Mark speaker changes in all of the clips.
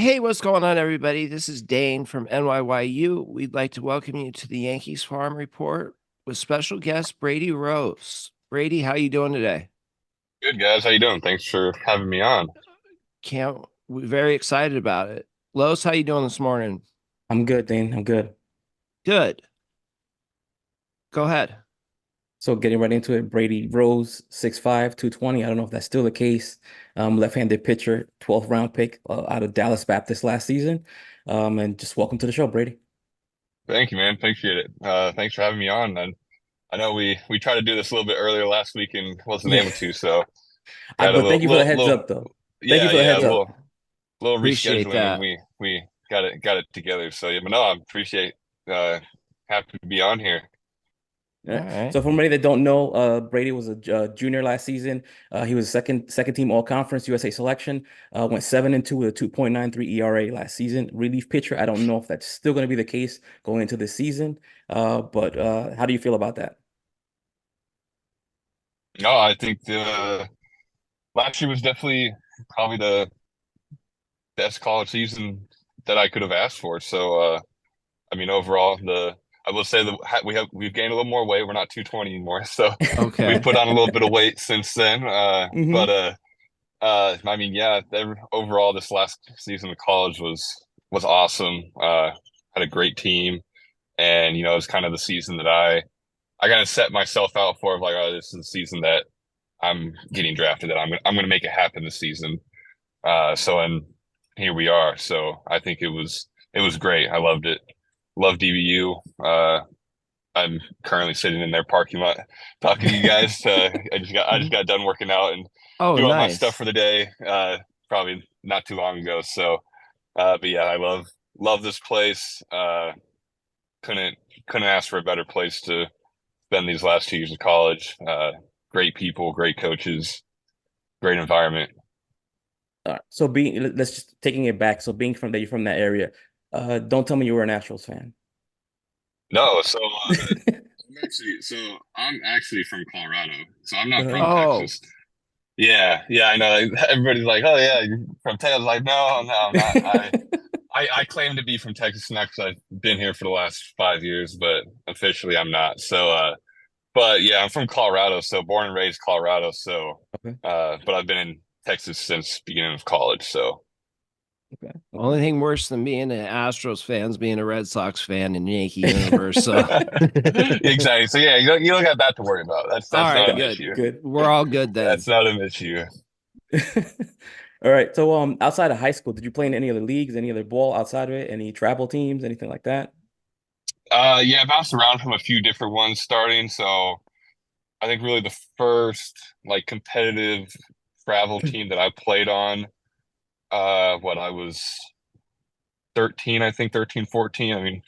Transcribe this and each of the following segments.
Speaker 1: Hey, what's going on, everybody? This is Dane from NYYU. We'd like to welcome you to the Yankees Farm Report with special guest Brady Rose. Brady, how you doing today?
Speaker 2: Good guys, how you doing? Thanks for having me on.
Speaker 1: We're very excited about it. Los, how you doing this morning?
Speaker 3: I'm good, Dane. I'm good.
Speaker 1: Good. Go ahead.
Speaker 3: So getting right into it, Brady Rose, 6'5", 220. I don't know if that's still the case. Left-handed pitcher, 12th round pick out of Dallas Baptist last season. And just welcome to the show, Brady.
Speaker 2: Thank you, man. Appreciate it. Thanks for having me on. And I know we tried to do this a little bit earlier last week and wasn't
Speaker 3: Yeah.
Speaker 2: able to, so got a
Speaker 3: But thank you for the heads up, though. Thank you for the
Speaker 2: yeah,
Speaker 3: heads
Speaker 2: a
Speaker 3: up.
Speaker 2: little
Speaker 1: Appreciate
Speaker 2: rescheduling and
Speaker 1: that.
Speaker 2: we got it together. So yeah, but no, I appreciate uh happy to be on here.
Speaker 1: All
Speaker 3: Yeah.
Speaker 1: right.
Speaker 3: So for many that don't know, Brady was a junior last season. He was a second team All Conference USA selection. Went 7-2 with a 2.93 ERA last season. Relief pitcher. I don't know if that's still going to be the case going into this season. But how do you feel about that?
Speaker 2: No, I think the last year was definitely probably the best college season that I could have asked for. So I mean, overall, I will say that we've gained a little more weight. We're not 220 anymore, so we've
Speaker 1: Okay.
Speaker 2: put on a little bit of weight since then.
Speaker 3: Hmm.
Speaker 2: I mean, yeah, overall, this last season of college was awesome. Had a great team, and it was kind of the season that I kind of set myself out for, of like, oh, this is the season that I'm getting drafted. That I'm gonna make it happen this season. And here we are. So I think it was great. I loved it. Love DBU. I'm currently sitting in their parking lot talking to you guys. I just got done working out and
Speaker 1: Oh,
Speaker 2: doing my stuff
Speaker 1: nice.
Speaker 2: for the day. Probably not too long ago. So, but yeah, I love this place. Couldn't couldn't ask for a better place to spend these last 2 years of college. Great people, great coaches, great environment.
Speaker 3: All right. So let's just taking it back. So being from that, you're from that area. Don't tell me you were a Nationals fan.
Speaker 2: No, so I'm actually from Colorado, so I'm not from
Speaker 3: Uh,
Speaker 1: Oh,
Speaker 2: Texas. Yeah, I know. Everybody's like, "Oh yeah, you're from Texas." Like, no, I'm not. I claim to be from Texas now because I've been here for the last 5 years, but officially I'm not. So, but yeah, I'm from Colorado, so born and raised Colorado. So,
Speaker 3: okay.
Speaker 2: but I've been in Texas since beginning of college. So,
Speaker 3: Okay.
Speaker 1: only
Speaker 3: Okay.
Speaker 1: thing worse than being an Astros fan is being a Red Sox fan in Yankee universe. So,
Speaker 2: exactly. So yeah, you don't got that to worry about. That's
Speaker 1: all
Speaker 2: not
Speaker 1: right,
Speaker 2: an
Speaker 1: good.
Speaker 2: issue.
Speaker 3: Good.
Speaker 1: We're all good then.
Speaker 2: That's not an issue.
Speaker 3: All right. So, outside of high school, did you play in any other leagues, any other ball outside of it, any travel teams, anything like that?
Speaker 2: Yeah, I bounced around from a few different ones starting. So I think really the first like competitive travel team that I played on, what I was 13, I think 13, 14. I mean,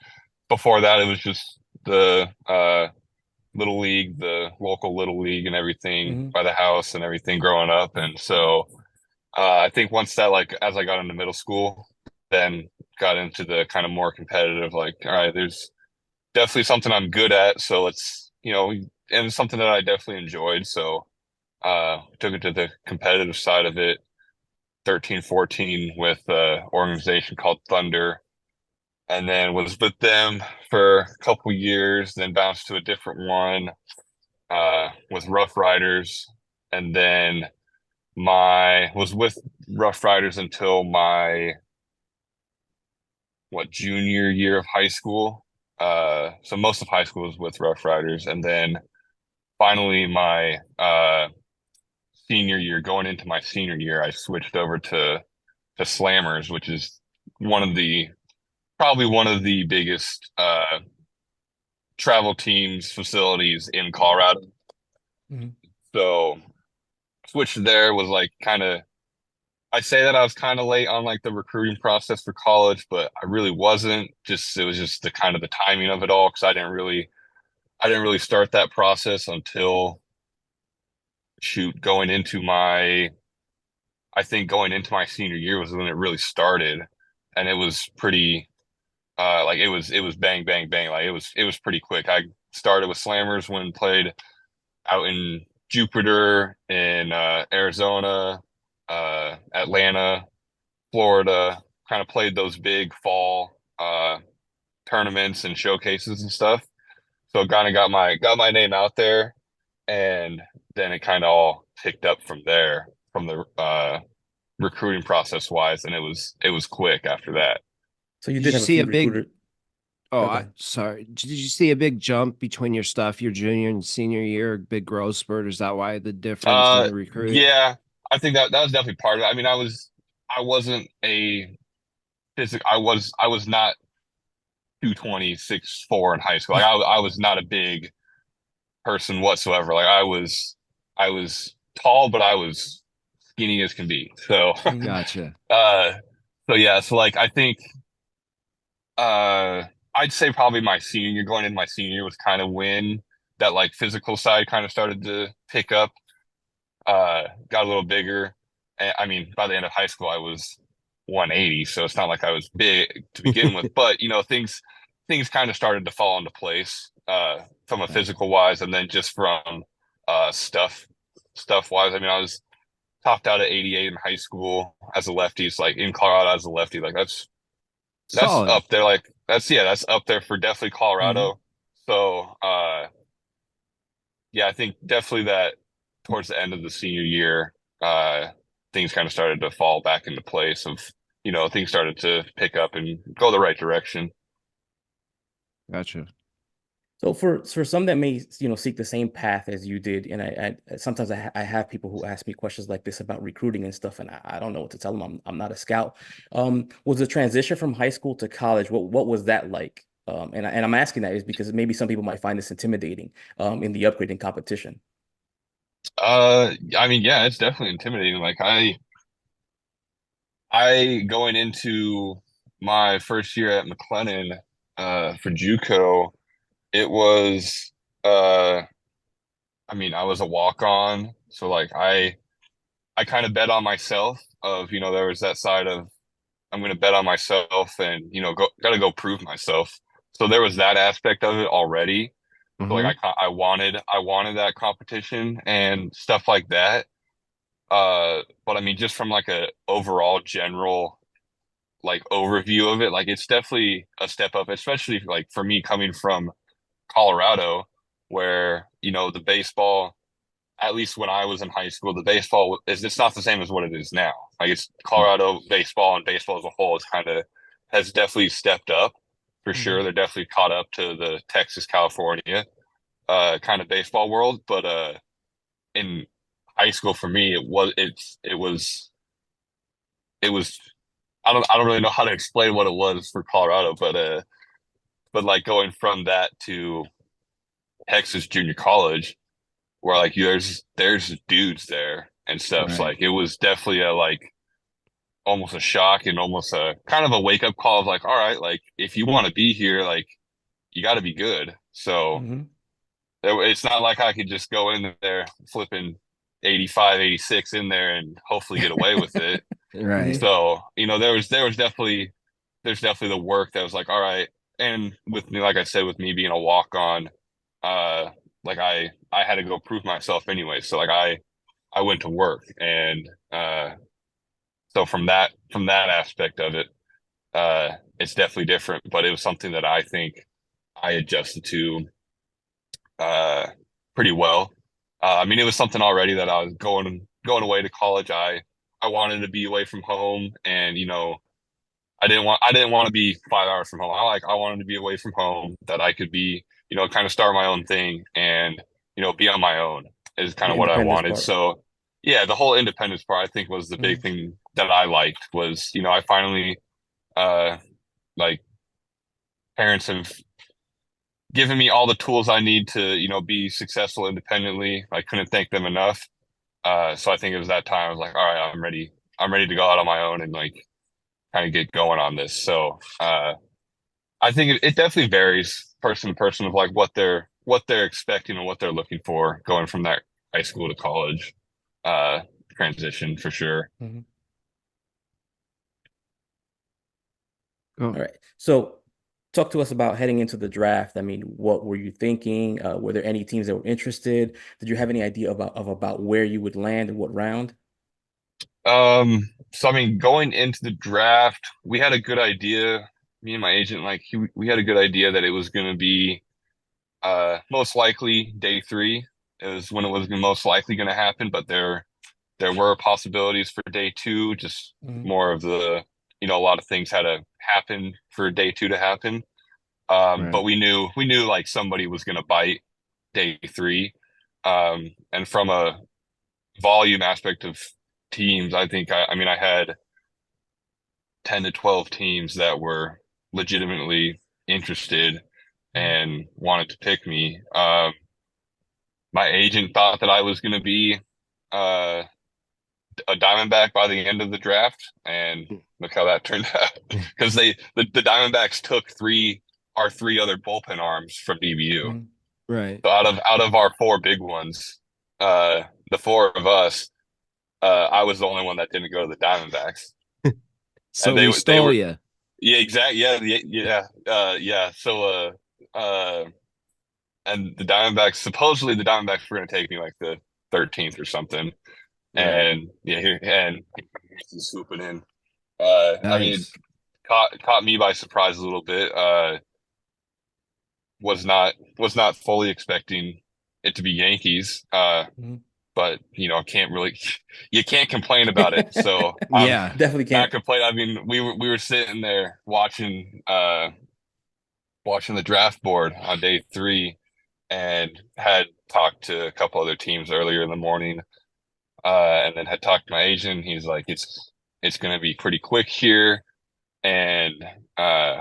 Speaker 2: before that it was just the little league, the local little league and everything
Speaker 3: Hmm.
Speaker 2: by the house and everything growing up. And so I think once that like as I got into middle school, then got into the kind of more competitive, like, all right, there's definitely something I'm good at. So and it's something that I definitely enjoyed. So took it to the competitive side of it, 13, 14 with an organization called Thunder, and then was with them for a couple years, then bounced to a different one with Rough Riders, and then my was with Rough Riders until my junior year of high school. So most of high school was with Rough Riders, and then finally my senior year, going into my senior year, I switched over to Slammers, which is one of the probably one of the biggest travel teams facilities in Colorado.
Speaker 3: Hmm.
Speaker 2: So switched there was like kind of I say that I was kind of late on like the recruiting process for college, but I really wasn't. Just it was just the kind of the timing of it all because I didn't really start that process until shoot going into my I think going into my senior year was when it really started, and it was pretty like it was bang bang bang, like it was pretty quick. I started with Slammers when played out in Jupiter, in Arizona, Atlanta, Florida, kind of played those big fall tournaments and showcases and stuff. So kind of got my name out there, and then it kind of all picked up from there, from the recruiting process wise, and it was quick after that.
Speaker 3: So you
Speaker 1: Did
Speaker 3: did
Speaker 1: you
Speaker 3: have a
Speaker 1: see
Speaker 3: few
Speaker 1: a big?
Speaker 3: recruiters.
Speaker 1: Oh,
Speaker 3: Okay.
Speaker 1: sorry. Did you see a big jump between your stuff your junior and senior year? Big growth spurt? Is that why the difference in the recruiting?
Speaker 2: Yeah, I think that was definitely part of it. I mean, I wasn't a physical. I was not 220, 6'4" in high school. Like I was not a big person whatsoever. Like I was tall, but I was skinny as can be. So
Speaker 3: Hmm.
Speaker 1: Gotcha.
Speaker 2: uh so yeah, so like I think uh I'd say probably my senior year, going into my senior year, was kind of when that like physical side kind of started to pick up, got a little bigger. And I mean, by the end of high school I was 180, so it's not like I was big to begin with, but things kind of started to fall into place from a
Speaker 3: Gotcha.
Speaker 2: physical wise, and then just from stuff wise. I mean, I was topped out at 88 in high school as a lefty. It's like in Colorado as a lefty, like that's
Speaker 1: Solid.
Speaker 2: up there. Like that's up there for definitely
Speaker 3: Hmm.
Speaker 2: Colorado. So yeah, I think definitely that towards the end of the senior year, things kind of started to fall back into place. Things started to pick up and go the right direction.
Speaker 1: Gotcha.
Speaker 3: So for some that may seek the same path as you did, and I sometimes I have people who ask me questions like this about recruiting and stuff, and I don't know what to tell them. I'm not a scout. Was the transition from high school to college, what was that like? And I'm asking that is because maybe some people might find this intimidating in the upgrading competition.
Speaker 2: I mean, yeah, it's definitely intimidating. Like I going into my first year at McLennan, for JUCO, it was uh I mean, I was a walk on, so like I kind of bet on myself of, there was that side of I'm going to bet on myself and, got to go prove myself. So there was that aspect of it already. So like
Speaker 1: Mm-hmm.
Speaker 2: I wanted that competition and stuff like that. But I mean, just from like a overall general like overview of it, like it's definitely a step up, especially like for me coming from Colorado, where, the baseball, at least when I was in high school, the baseball is it's not the same as what it is now. Like it's Colorado baseball, and baseball as a whole is kind of has definitely stepped up for
Speaker 3: Hmm.
Speaker 2: sure. They're definitely caught up to the Texas, California kind of baseball world. But in high school for me, it was I don't really know how to explain what it was for Colorado, but like going from that to Texas junior college, where like there's dudes there and stuff. So,
Speaker 1: Right.
Speaker 2: like it was definitely a like almost a shock and almost a kind of a wake up call of like, all right, like if you want to be here, like you got to be good. So
Speaker 3: Hmm.
Speaker 2: it's not like I could just go in there flipping 85, 86 in there and hopefully get away with it.
Speaker 3: Hmm.
Speaker 1: Right.
Speaker 2: So, there was definitely there's definitely the work that was like, all right. And with me, like I said, with me being a walk on, uh, like I had to go prove myself anyway. So like I went to work, and so from that aspect of it, it's definitely different. But it was something that I think I adjusted to uh pretty well. I mean, it was something already that I was going away to college. I wanted to be away from home, and I didn't want to be 5 hours from home. I wanted to be away from home, that I could be, kind of start my own thing and, be on my own is kind
Speaker 3: The
Speaker 2: of what I
Speaker 3: independence
Speaker 2: wanted.
Speaker 3: part.
Speaker 2: So yeah, the whole independence part I think was the big
Speaker 3: Hmm.
Speaker 2: thing that I liked was, I finally uh like parents have given me all the tools I need to, be successful independently. I couldn't thank them enough. So I think it was that time I was like, all right, I'm ready. I'm ready to go out on my own and like kind of get going on this. So I think it definitely varies person to person of like what they're expecting and what they're looking for going from that high school to college uh transition for sure.
Speaker 3: Hmm.
Speaker 1: Cool.
Speaker 3: All right. So talk to us about heading into the draft. I mean, what were you thinking? Were there any teams that were interested? Did you have any idea about where you would land and what round?
Speaker 2: So I mean, going into the draft, we had a good idea. Me and my agent, we had a good idea that it was going to be most likely day three is when it was most likely going to happen, but there were possibilities for day two, just
Speaker 3: Mhm.
Speaker 2: more of a lot of things had to happen for day two to happen. But
Speaker 1: Right.
Speaker 2: we knew like somebody was going to bite day three. And from a volume aspect of teams, I mean, I had 10 to 12 teams that were legitimately interested
Speaker 3: Mhm.
Speaker 2: and wanted to pick me. My agent thought that I was going to be uh, a Diamondback by the end of the draft, and look how that turned out. Because the Diamondbacks took our three other bullpen arms from DBU.
Speaker 3: Mhm.
Speaker 1: Right.
Speaker 2: So out of our four big ones, the four of us, I was the only one that didn't go to the Diamondbacks, and
Speaker 1: So we
Speaker 2: they
Speaker 1: stole
Speaker 2: were
Speaker 1: you.
Speaker 2: yeah, exactly, yeah. So and the Diamondbacks were going to take me like the 13th or something,
Speaker 1: Right.
Speaker 2: and yeah, and he's swooping in. I mean,
Speaker 1: Nice.
Speaker 2: caught me by surprise a little bit. Was not fully expecting it to be Yankees.
Speaker 3: Mhm.
Speaker 2: But can't really you can't complain about it. So I'm
Speaker 1: Yeah.
Speaker 3: Definitely
Speaker 2: not
Speaker 3: can't.
Speaker 2: complaining. I mean, we were sitting there watching the draft board on day three and had talked to a couple other teams earlier in the morning. And then had talked to my agent. He's like, it's going to be pretty quick here, and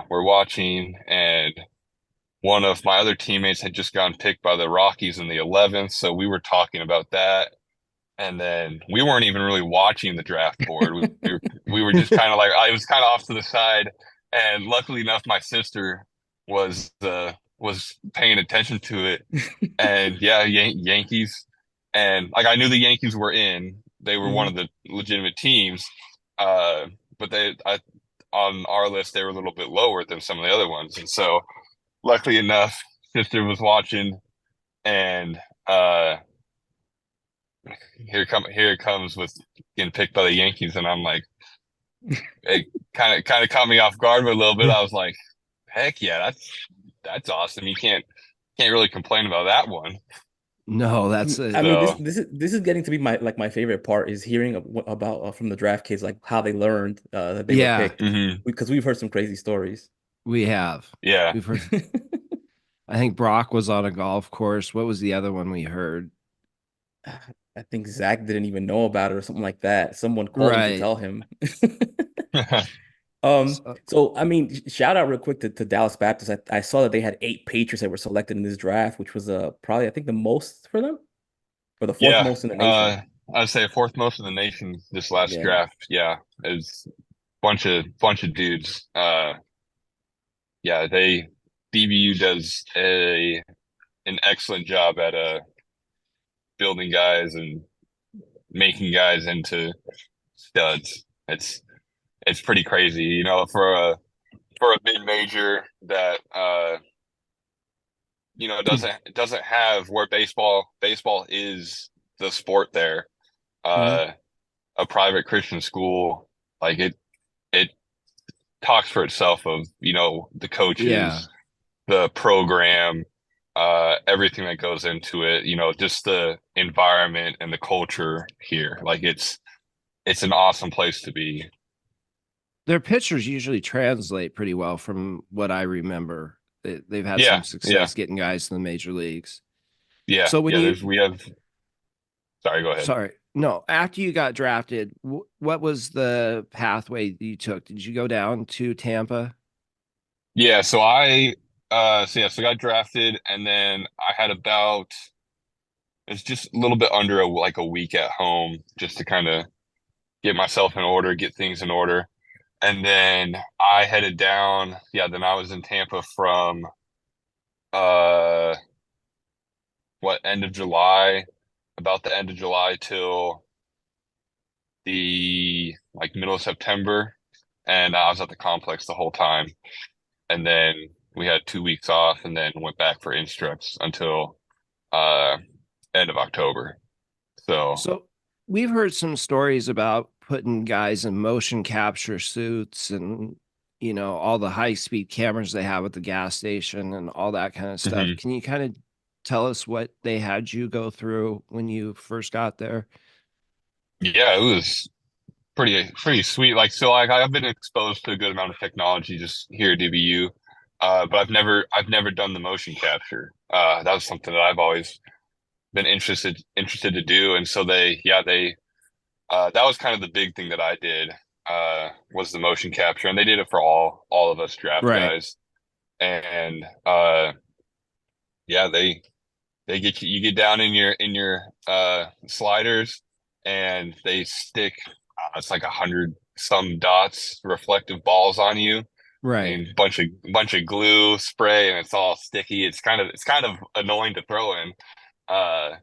Speaker 2: we're watching. And one of my other teammates had just gotten picked by the Rockies in the 11th, so we were talking about that. And then we weren't even really watching the draft board. We were just kind of like I was kind of off to the side. And luckily enough, my sister was paying attention to it, and yeah, Yankees, and like I knew the Yankees were in. They were one
Speaker 3: Mhm.
Speaker 2: of the legitimate teams, uh, but on our list they were a little bit lower than some of the other ones. And so, luckily enough, sister was watching, and uh, here it comes with getting picked by the Yankees, and I'm like, it kind of caught me off guard, but a little bit. I was like, heck yeah, that's awesome. You can't really complain about that one.
Speaker 1: No, that's a
Speaker 3: I mean, this
Speaker 2: So
Speaker 3: this is this is getting to be my favorite part is hearing about from the draft kids like how they learned that they were
Speaker 1: yeah,
Speaker 3: picked
Speaker 2: mhm.
Speaker 3: because we've heard some crazy stories.
Speaker 1: we have.
Speaker 2: Yeah.
Speaker 1: We've heard I think Brock was on a golf course. What was the other one we heard?
Speaker 3: I think Zach didn't even know about it or something like that. Someone called him to
Speaker 1: Right.
Speaker 3: tell him.
Speaker 1: So,
Speaker 3: So I mean, shout out real quick to Dallas Baptist. I saw that they had 8 Patriots that were selected in this draft, which was probably I think the most for them, or the fourth
Speaker 2: Yeah,
Speaker 3: most in the nation.
Speaker 2: I'd say fourth most in the nation this last
Speaker 3: Yeah.
Speaker 2: draft. Yeah, is bunch of dudes. Yeah, DBU does a an excellent job at building guys and making guys into studs. It's pretty crazy, for a mid major that doesn't have where baseball is the sport there.
Speaker 3: Mhm.
Speaker 2: Uh, a private Christian school, like it talks for itself of, the
Speaker 1: yeah.
Speaker 2: coaches, the program, everything that goes into it, just the environment and the culture here. Like it's an awesome place to be.
Speaker 1: Their pitchers usually translate pretty well from what I remember. They've had some
Speaker 2: Yeah, yeah,
Speaker 1: success getting guys to the major leagues.
Speaker 2: yeah,
Speaker 1: So when
Speaker 2: yeah.
Speaker 1: you,
Speaker 2: We have, sorry, go ahead.
Speaker 1: sorry, no, after you got drafted, what was the pathway you took? Did you go down to Tampa?
Speaker 2: Yeah, so I got drafted, and then I had it's just a little bit under like a week at home just to kind of get myself in order, get things in order. And then I headed down. Yeah, then I was in Tampa from uh end of July, about the end of July till the like middle of September. And I was at the complex the whole time. And then we had 2 weeks off and then went back for instructs until uh end of October. So
Speaker 1: So we've heard some stories about putting guys in motion capture suits and all the high speed cameras they have at the gas station and all that kind of stuff.
Speaker 2: Hmm.
Speaker 1: Can you kind of tell us what they had you go through when you first got there?
Speaker 2: Yeah, it was pretty sweet. Like so, like I've been exposed to a good amount of technology just here at DBU, but I've never done the motion capture. That was something that I've always been interested to do, and so they that was kind of the big thing that I did was the motion capture, and they did it for all of us draft
Speaker 1: Right.
Speaker 2: guys, and yeah, they get you get down in your sliders, and they stick it's like 100 some dots reflective balls on you
Speaker 1: Right.
Speaker 2: and bunch of glue spray, and it's all sticky. It's kind of annoying to throw in. Uh,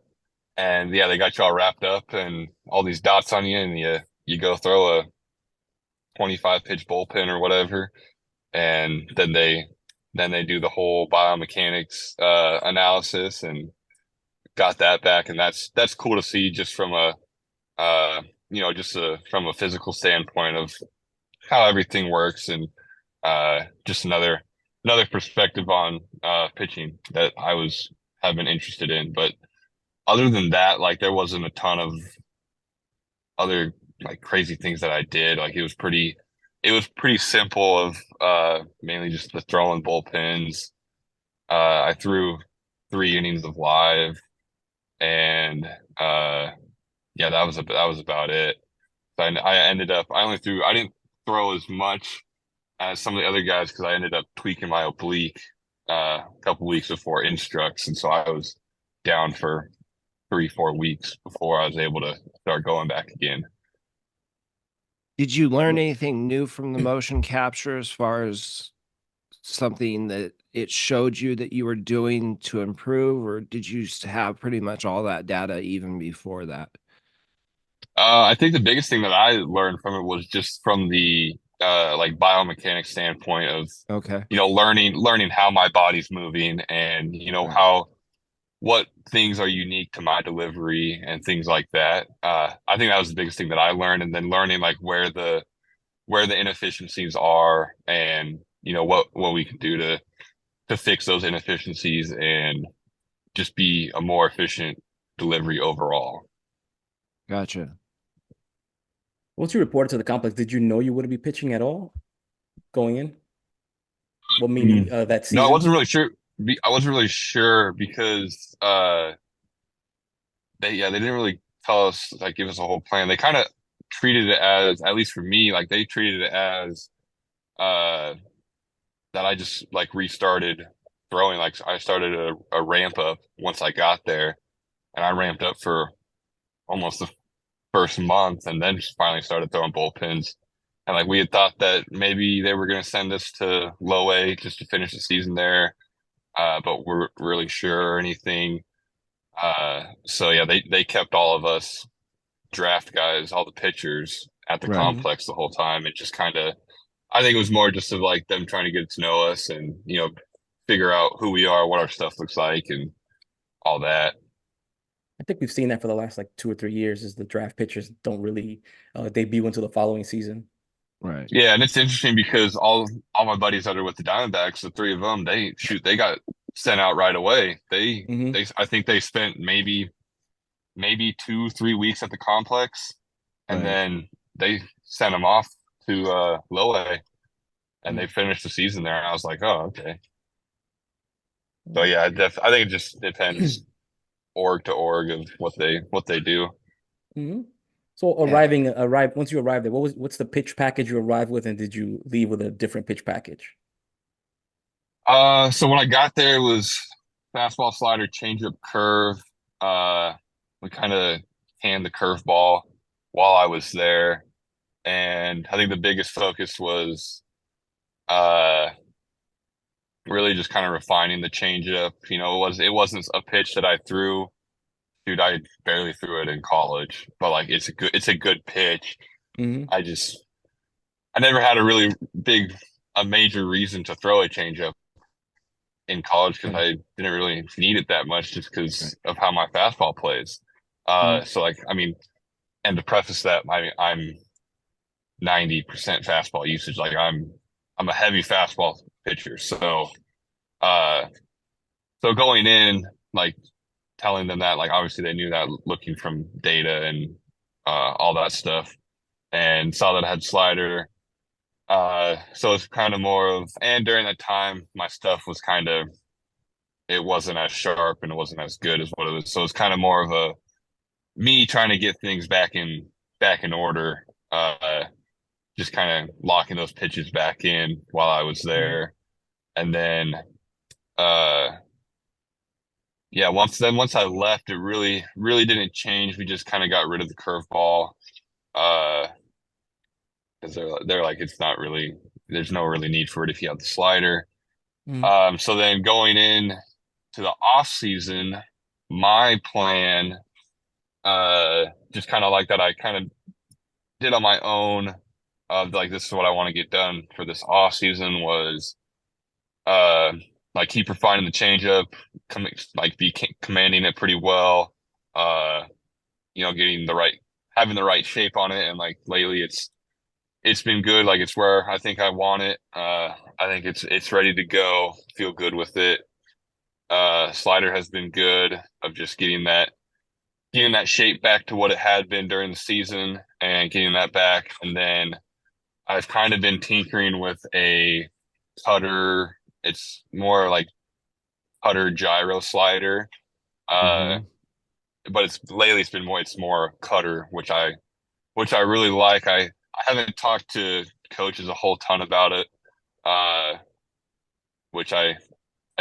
Speaker 2: and yeah, they got you all wrapped up and all these dots on you, and you go throw a 25 pitch bullpen or whatever, and then they do the whole biomechanics analysis and got that back, and that's cool to see just from a from a physical standpoint of how everything works, and just another perspective on pitching that have been interested in. But other than that, like there wasn't a ton of other like crazy things that I did. Like it was pretty simple of mainly just the throwing bullpens. I threw 3 innings of live, and yeah, that was about it. So I didn't throw as much as some of the other guys because I ended up tweaking my oblique a couple weeks before instructs, and so I was down for 3 4 weeks before I was able to start going back again.
Speaker 1: Did you learn anything new from the motion capture as far as something that it showed you that you were doing to improve, or did you have pretty much all that data even before that?
Speaker 2: I think the biggest thing that I learned from it was just from the like biomechanics standpoint of
Speaker 1: Okay.
Speaker 2: learning how my body's moving, and
Speaker 1: Right.
Speaker 2: how what things are unique to my delivery and things like that. I think that was the biggest thing that I learned, and then learning like where the inefficiencies are, and what we can do to fix those inefficiencies and just be a more efficient delivery overall.
Speaker 1: Gotcha.
Speaker 3: Once you reported to the complex, did you know you wouldn't be pitching at all going in? Well, meaning
Speaker 2: Mm.
Speaker 3: that
Speaker 2: No, I
Speaker 3: season?
Speaker 2: wasn't really sure. I wasn't really sure because they didn't really tell us, like, give us a whole plan. They kind of treated it as, at least for me, like they treated it as uh that I just like restarted throwing. Like I started a ramp up once I got there, and I ramped up for almost the first month, and then just finally started throwing bullpens. And like we had thought that maybe they were going to send us to low A just to finish the season there, but we're really sure or anything. So yeah, they kept all of us draft guys, all the pitchers at the
Speaker 1: Right.
Speaker 3: Mhm.
Speaker 2: complex the whole time. It just kind of, I think it was more just of like them trying to get to know us and figure out who we are, what our stuff looks like, and all that.
Speaker 3: I think we've seen that for the last like 2 or 3 years is the draft pitchers don't really debut until the following season.
Speaker 1: Right.
Speaker 2: Yeah, and it's interesting because all my buddies that are with the Diamondbacks, the three of them, they got sent out right away. They
Speaker 3: Hmm.
Speaker 2: they I think they spent maybe 2 3 weeks at the complex, and
Speaker 1: Right.
Speaker 2: then they sent them off to low A, and they
Speaker 3: Mm.
Speaker 2: finished the season there. And I was like, oh, okay. So yeah, I think it just depends org to org of what they do.
Speaker 3: Hmm. So
Speaker 1: Yeah.
Speaker 3: once you arrived there, what's the pitch package you arrived with, and did you leave with a different pitch package?
Speaker 2: So when I got there, it was fastball, slider, changeup, curve. We kind of canned the curveball while I was there, and I think the biggest focus was uh really just kind of refining the changeup. It wasn't a pitch that I threw. Dude, I barely threw it in college, but like it's a good pitch.
Speaker 3: Hmm.
Speaker 2: I just I never had a really a major reason to throw a changeup in college because
Speaker 3: Right.
Speaker 2: I didn't really need it that much just
Speaker 1: Right.
Speaker 2: because of how my fastball plays.
Speaker 3: Hmm.
Speaker 2: So like I mean, and to preface that, I'm 90% fastball usage. Like I'm a heavy fastball pitcher. Uh, so going in, like telling them that, like obviously they knew that looking from data and all that stuff, and saw that I had slider. So it's kind of more of, and during that time, my stuff was kind of, it wasn't as sharp and it wasn't as good as what it was. So it's kind of more of a me trying to get things back in order. Just kind of locking those pitches back in while I was there. And then, uh, yeah, once I left, it really didn't change. We just kind of got rid of the curveball. Uh, because they're like, it's not really, there's no really need for it if you have the slider.
Speaker 3: Mm.
Speaker 2: So then going in to the off season, my plan, just kind of like that, I kind of did on my own of like, this is what I want to get done for this off season was, uh, like keep refining the changeup, like be commanding it pretty well, uh, getting having the right shape on it. And like lately it's been good. Like it's where I think I want it. I think it's ready to go. Feel good with it. Slider has been good of just getting that shape back to what it had been during the season and getting that back. And then I've kind of been tinkering with a cutter. It's more like cutter gyro slider. Uh,
Speaker 1: Mhm.
Speaker 2: but it's more cutter, which I really like. I haven't talked to coaches a whole ton about it. Uh, which I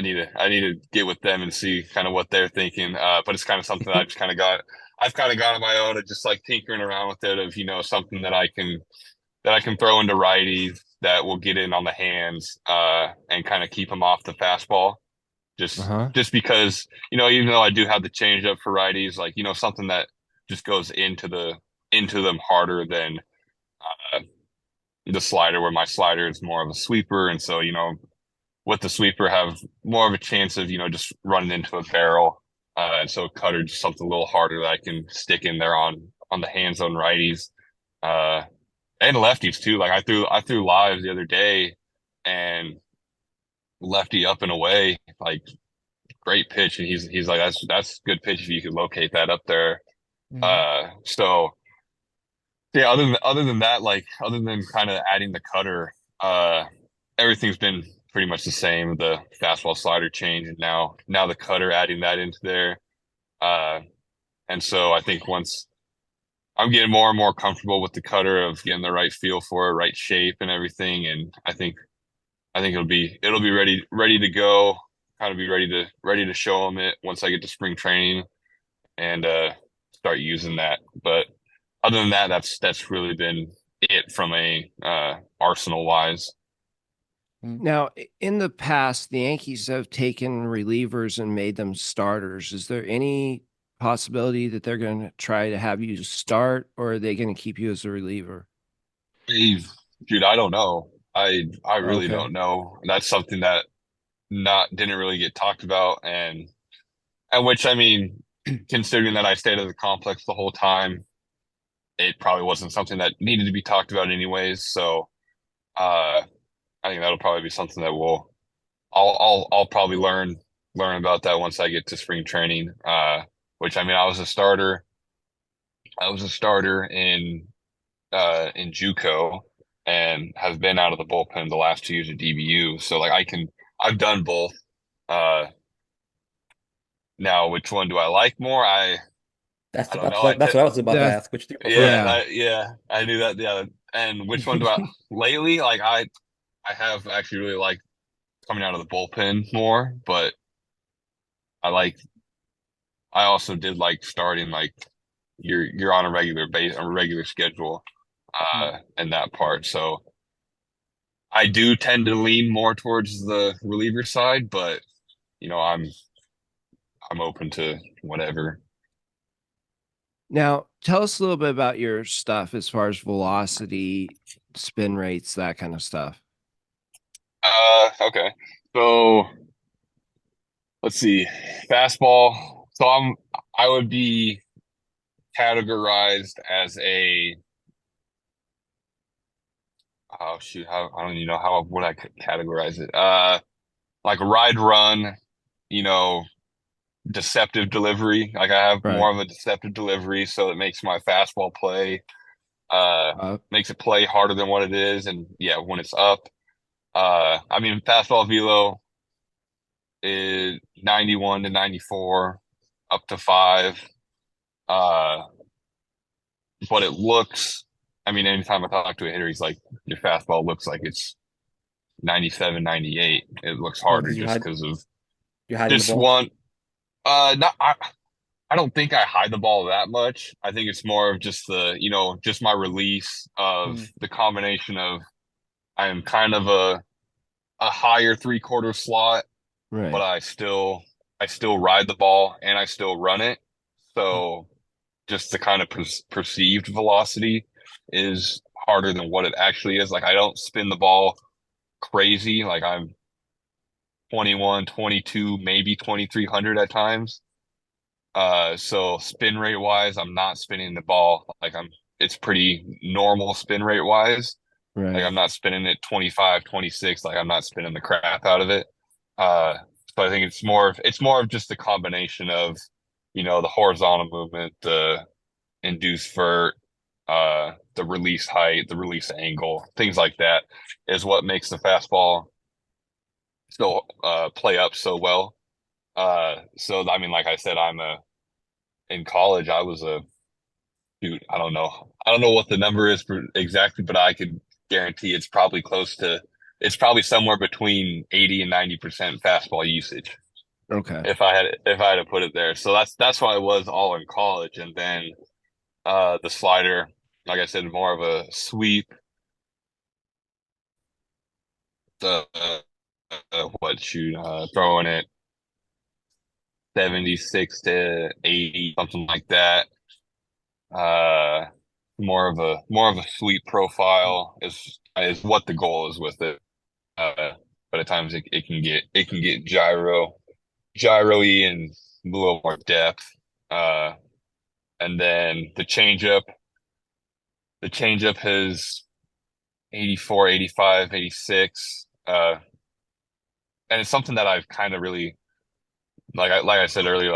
Speaker 2: need to get with them and see kind of what they're thinking. But it's kind of something that I've kind of got on my own of just like tinkering around with it of, something that I can throw into righties that will get in on the hands, and kind of keep them off the fastball.
Speaker 1: Uh-huh.
Speaker 2: Just because, even though I do have the changeup for righties, like, something that just goes into them harder than, uh, the slider, where my slider is more of a sweeper. And so, with the sweeper have more of a chance of, just running into a barrel. And so cutter just something a little harder that I can stick in there on the hands on righties. Uh, and lefties too. Like I threw lives the other day and lefty up and away, like great pitch. And he's like, that's good pitch if you could locate that up there.
Speaker 3: Mm.
Speaker 2: So yeah, other than that, like other than kind of adding the cutter, everything's been pretty much the same. The fastball slider change, and now the cutter, adding that into there. Uh, and so I think once I'm getting more and more comfortable with the cutter of getting the right feel for it, right shape and everything, and I think it'll be ready to go. Kind of be ready to show them it once I get to spring training and start using that. But other than that, that's really been it from a arsenal wise.
Speaker 3: Mm.
Speaker 1: Now, in the past, the Yankees have taken relievers and made them starters. Is there any possibility that they're going to try to have you start, or are they going to keep you as a reliever?
Speaker 2: Dude, I don't know. I really
Speaker 1: Okay.
Speaker 2: don't know. That's something that not didn't really get talked about, and which I mean, considering that I stayed at the complex the whole time, it probably wasn't something that needed to be talked about anyways. So uh, I think that'll probably be something that I'll probably learn about that once I get to spring training. Which I mean, I was a starter. I was a starter in JUCO and have been out of the bullpen the last 2 years of DBU. So like I've done both. Uh, Now which one do I like more? I don't know.
Speaker 3: That's what I was about to
Speaker 1: That
Speaker 3: ask. Which do you prefer?
Speaker 2: Yeah, I knew that. Yeah, and which one do I lately? Like I have actually really liked coming out of the bullpen more, but I like I also did like starting like you're on a a regular schedule,
Speaker 3: Mm.
Speaker 2: and that part. So I do tend to lean more towards the reliever side, but you know, I'm open to whatever.
Speaker 1: Now, tell us a little bit about your stuff as far as velocity, spin rates, that kind of stuff.
Speaker 2: Okay. So let's see. Fastball. I would be categorized as a oh shoot, how I don't even know how would I categorize it. Like ride run, you know, deceptive delivery. Like I have
Speaker 1: Right.
Speaker 2: more of a deceptive delivery, so it makes my fastball play makes it play harder than what it is. And yeah, when it's up, I mean fastball velo is 91 to 94 up to 5. Uh but it looks I mean, anytime I talk to a hitter, he's like, your fastball looks like it's 97, 98. It looks
Speaker 3: Oh,
Speaker 2: harder
Speaker 3: because
Speaker 2: just because of
Speaker 3: you're hiding the
Speaker 2: just
Speaker 3: ball.
Speaker 2: one not I don't think I hide the ball that much. I think it's more of just the, just my release of
Speaker 3: Mm,
Speaker 2: the combination of I am kind of a higher 3/4 slot, but
Speaker 1: Right.
Speaker 2: I still ride the ball and I still run it.
Speaker 3: mm,
Speaker 2: So just the kind of perceived velocity is harder than what it actually is. Like I don't spin the ball crazy. Like I'm 21, 22, maybe 2,300 at times. So spin rate wise, I'm not spinning the ball like it's pretty normal spin rate wise. Like
Speaker 1: Right.
Speaker 2: I'm not spinning it 25, 26. Like I'm not spinning the crap out of it. Uh, so I think it's more of just a combination of, the horizontal movement, the induced vert, the release height, the release angle, things like that is what makes the fastball still play up so well. So I mean, like I said, in college, I was a dude. I don't know what the number is for exactly, but I could guarantee it's probably somewhere between 80 and 90% fastball usage
Speaker 1: Okay.
Speaker 2: if I had to put it there. So that's why I was all in college. And then the slider, like I said, more of a sweep. The throwing it 76 to 80, something like that. Uh, more of a sweep profile is what the goal is with it. But at times it can get gyro-y and a little more depth. Uh, and then the changeup has 84, 85, 86. And it's something that I've kind of really like I said earlier,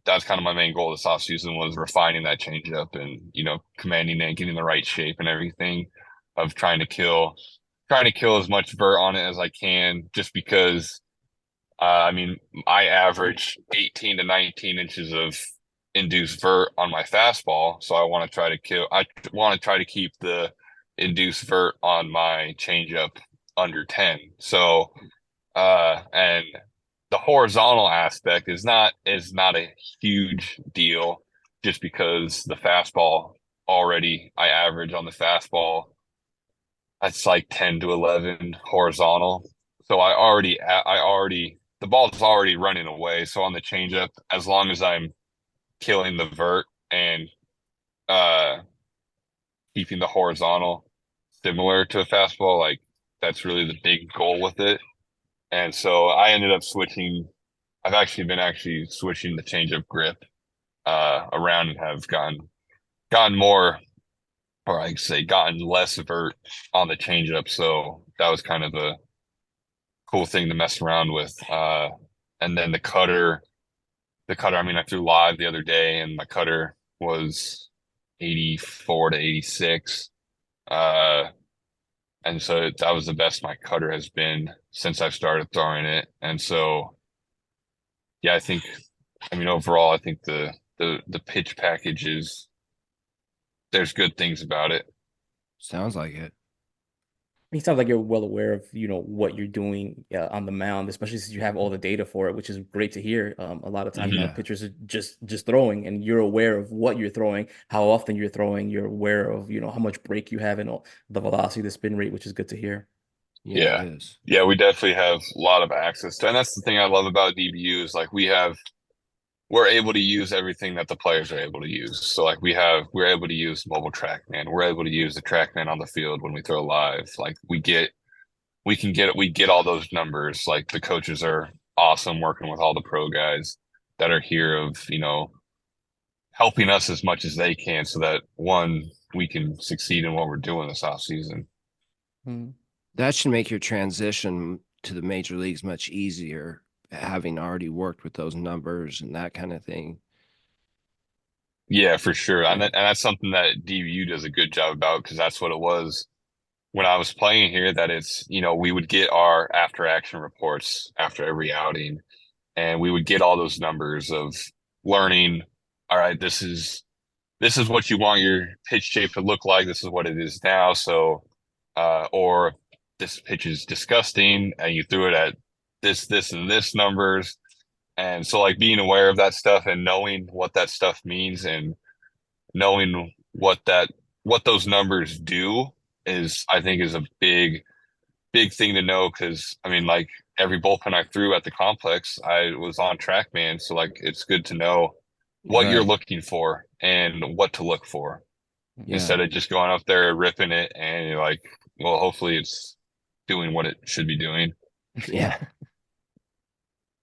Speaker 2: that's kind of my main goal this offseason was refining that changeup and commanding it, getting the right shape and everything of trying to kill as much vert on it as I can, just because I mean I average 18 to 19 inches of induced vert on my fastball, so I want to try to keep the induced vert on my changeup under 10. So and the horizontal aspect is not a huge deal, just because the fastball already I average on the fastball that's like 10 to 11 horizontal. So I already the ball's already running away. So on the changeup, as long as I'm killing the vert and uh keeping the horizontal similar to a fastball, like that's really the big goal with it. And so I ended up switching. I've actually been switching the changeup grip around and have gotten more, or I say gotten less vert on the changeup. So that was kind of a cool thing to mess around with. And then the cutter. I mean, I threw live the other day, and my cutter was 84 to 86. Uh, and so that was the best my cutter has been since I've started throwing it. And so, yeah, I mean, overall, I think the pitch package there's good things about it.
Speaker 1: Sounds like it.
Speaker 3: It sounds like you're well aware of, what you're doing on the mound, especially since you have all the data for it, which is great to hear. A lot of times,
Speaker 2: Hmm.
Speaker 1: Yeah.
Speaker 3: pitchers are just throwing, and you're aware of what you're throwing, how often you're throwing. You're aware of, how much break you have and all the velocity, the spin rate, which is good to hear.
Speaker 1: Yeah, it
Speaker 2: Yeah.
Speaker 1: is.
Speaker 2: Yeah, we definitely have a lot of access to, and that's the thing I love about DBU is like we're able to use everything that the players are able to use. So like we're able to use mobile TrackMan. We're able to use the TrackMan on the field when we throw live. Like we get all those numbers. Like the coaches are awesome working with all the pro guys that are here of, helping us as much as they can so that we can succeed in what we're doing this off season.
Speaker 1: That should make your transition to the major leagues much easier, having already worked with those numbers and that kind of thing.
Speaker 2: Yeah, for sure. And that's something that DBU does a good job about, because that's what it was when I was playing here, that it's, we would get our after action reports after every outing, and we would get all those numbers of learning, all right, this is what you want your pitch shape to look like. This is what it is now. So, or this pitch is disgusting and you threw it at this, and this numbers. And so like being aware of that stuff and knowing what that stuff means and knowing what those numbers do I think is a big thing to know. Cause I mean, like every bullpen I threw at the complex, I was on track, man. So like, it's good to know what you're looking for and what to look for, instead of just going up there ripping it and you're like, well, hopefully it's doing what it should be doing.
Speaker 1: Yeah.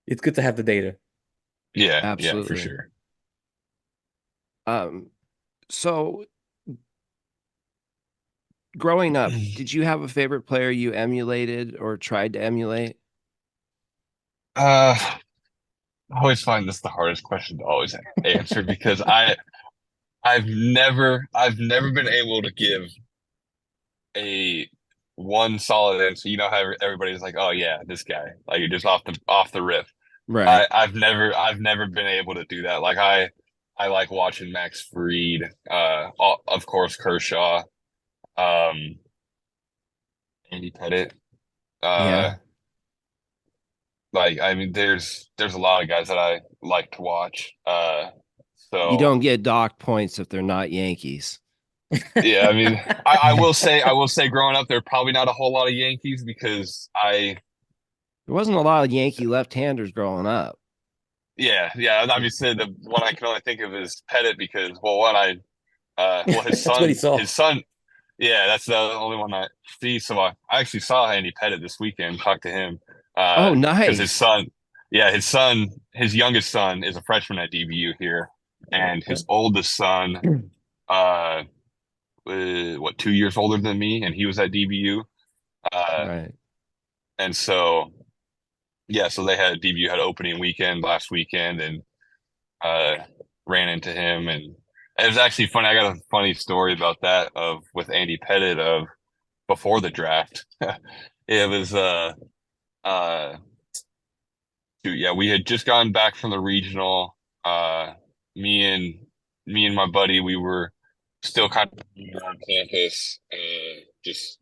Speaker 3: It's good to have the data.
Speaker 2: Yeah,
Speaker 1: Absolutely.
Speaker 2: yeah, for sure.
Speaker 1: So growing up, did you have a favorite player you emulated or tried to emulate?
Speaker 2: I always find this the hardest question to always answer, because I've never been able to give a one solid answer. You know how everybody's like, oh yeah, this guy, like you're just off the rip.
Speaker 1: Right.
Speaker 2: I've never been able to do that. Like I like watching Max Fried, of course Kershaw, Andy Pettit.
Speaker 1: Yeah.
Speaker 2: Like I mean, there's a lot of guys that I like to watch.
Speaker 1: You
Speaker 2: So
Speaker 1: don't get dock points if they're not Yankees.
Speaker 2: yeah, I mean, I will say, growing up, there are probably not a whole lot of Yankees, because
Speaker 1: There wasn't a lot of Yankee left-handers growing up.
Speaker 2: yeah, obviously the one I can only think of is Pettit, because his
Speaker 3: That's what he saw.
Speaker 2: yeah, that's the only one I see. So I actually saw Andy Pettit this weekend, talked to him,
Speaker 1: Oh,
Speaker 2: because
Speaker 1: nice.
Speaker 2: his youngest son is a freshman at DBU here, and his oldest son, uh, 2 years older than me, and he was at DBU.
Speaker 1: Right.
Speaker 2: And so, yeah, so DBU had opening weekend last weekend, and ran into him, and it was actually funny. I got a funny story about that with Andy Pettit of before the draft. It was uh yeah, we had just gotten back from the regional. Me and my buddy, we were still kind of on campus, just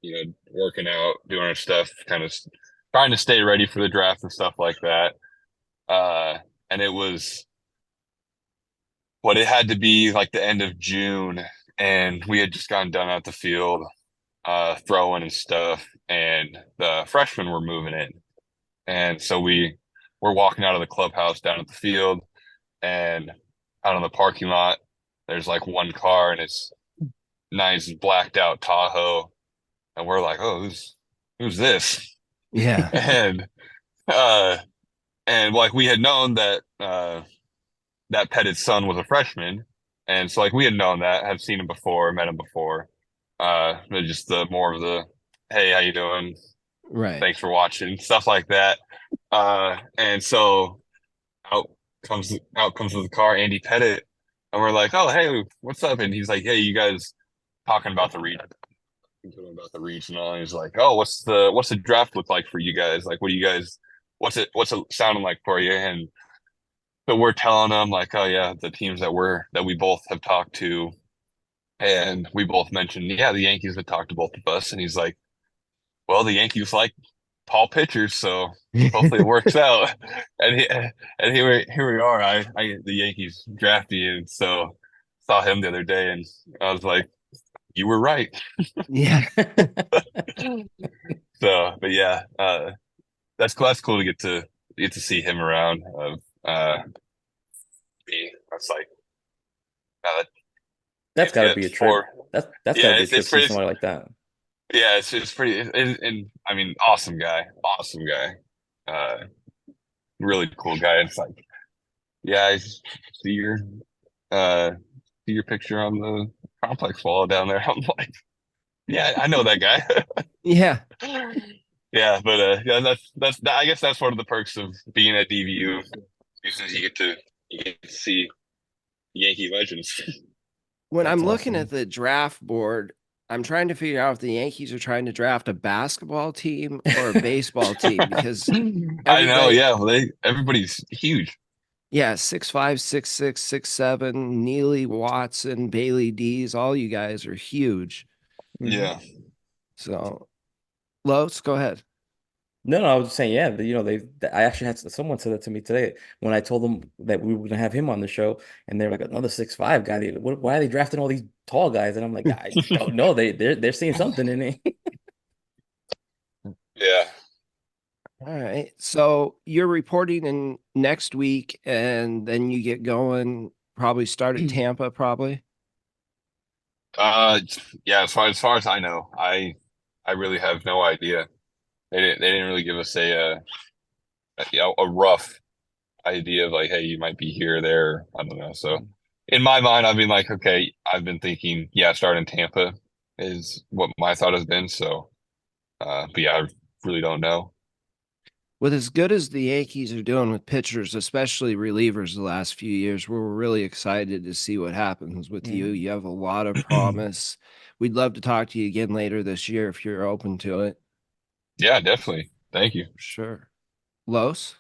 Speaker 2: working out, doing our stuff, kind of trying to stay ready for the draft and stuff like that. And it had to be like the end of June, and we had just gotten done at the field, throwing and stuff, and the freshmen were moving in. And so we were walking out of the clubhouse down at the field, and out in the parking lot, there's like one car, and it's nice blacked out Tahoe. And we're like, oh, who's this?
Speaker 1: Yeah.
Speaker 2: And like we had known that that Pettit's son was a freshman. And so like we had known that, have seen him before, met him before. Just the more of the, hey, how you doing?
Speaker 1: Right.
Speaker 2: Thanks for watching, stuff like that. And so out comes the car, Andy Pettit, and we're like, oh, hey, what's up? And he's like, hey, you guys talking about the regional, and he's like, oh, what's the draft look like for you guys? Like, what's it sounding like for you? And so we're telling them like, oh yeah, the teams that we both have talked to, and we both mentioned, yeah, the Yankees have talked to both of us, and he's like, well, the Yankees like tall pitchers, so hopefully it works out. And here we are. The Yankees draftee, and so saw him the other day, and I was like, you were right.
Speaker 1: Yeah.
Speaker 2: So, but yeah, that's cool. That's cool to get to see him around. That's like
Speaker 3: That's got to be a trip. That's got to be a trip to see
Speaker 2: pretty,
Speaker 3: somebody like that.
Speaker 2: yeah, it's pretty, and I mean, awesome guy, really cool guy. It's like, yeah, I see see your picture on the complex wall down there." I'm like, "Yeah, I know that guy."
Speaker 1: Yeah.
Speaker 2: Yeah, but yeah, that's I guess that's one of the perks of being at DVU, because you get to see Yankee legends.
Speaker 1: When
Speaker 3: That's
Speaker 1: I'm looking at
Speaker 3: awesome.
Speaker 1: the draft board, I'm trying to figure out if the Yankees are trying to draft a basketball team or a baseball team because
Speaker 2: I know,
Speaker 1: everybody,
Speaker 2: yeah. Well, everybody's huge.
Speaker 1: yeah, 6'5", 6'6", 6'7", Neely, Watson, Bailey D's, all you guys are huge.
Speaker 3: Mhm.
Speaker 2: Yeah,
Speaker 1: So, Los, go ahead.
Speaker 3: No, no, I was just saying, yeah, you know, I actually had someone said that to me today when I told them that we were gonna have him on the show, and they're like, another 6'5" guy. Why are they drafting all these tall guys? And I'm like, I don't know. They're seeing something in it.
Speaker 2: yeah.
Speaker 1: All right. So you're reporting in next week, and then you get going. Probably start at Tampa. Probably.
Speaker 2: Uh, yeah. As far as I know, I really have no idea. They didn't really give us a rough idea of like, hey, you might be here or there. I don't know. So in my mind, I've been like, okay, I've been thinking, yeah, start in Tampa is what my thought has been. So, but yeah, I really don't know.
Speaker 1: With as good as the Yankees are doing with pitchers, especially relievers, the last few years, we're really excited to see what happens with you.
Speaker 3: Mhm.
Speaker 1: You have a lot of promise. We'd love to talk to you again later this year if you're open to it.
Speaker 2: Yeah, definitely. Thank you.
Speaker 1: Sure. Los?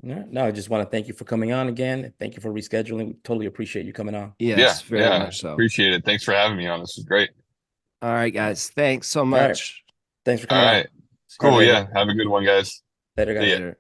Speaker 3: Yeah, no, I just want to thank you for coming on again. Thank you for rescheduling. We totally appreciate you coming on.
Speaker 2: Yeah,
Speaker 1: Yes, very
Speaker 2: yeah.
Speaker 1: much so.
Speaker 2: Appreciate it. Thanks for having me on. This is great.
Speaker 1: All right,
Speaker 3: All right.
Speaker 1: guys. Thanks so
Speaker 3: All right.
Speaker 1: much.
Speaker 3: Thanks for
Speaker 2: All
Speaker 3: coming on.
Speaker 2: right.
Speaker 1: See
Speaker 3: All
Speaker 1: you
Speaker 3: right,
Speaker 2: Cool.
Speaker 3: later.
Speaker 2: Yeah. Have a good one, guys.
Speaker 3: Later,
Speaker 2: See
Speaker 3: guys.
Speaker 2: ya.
Speaker 1: later.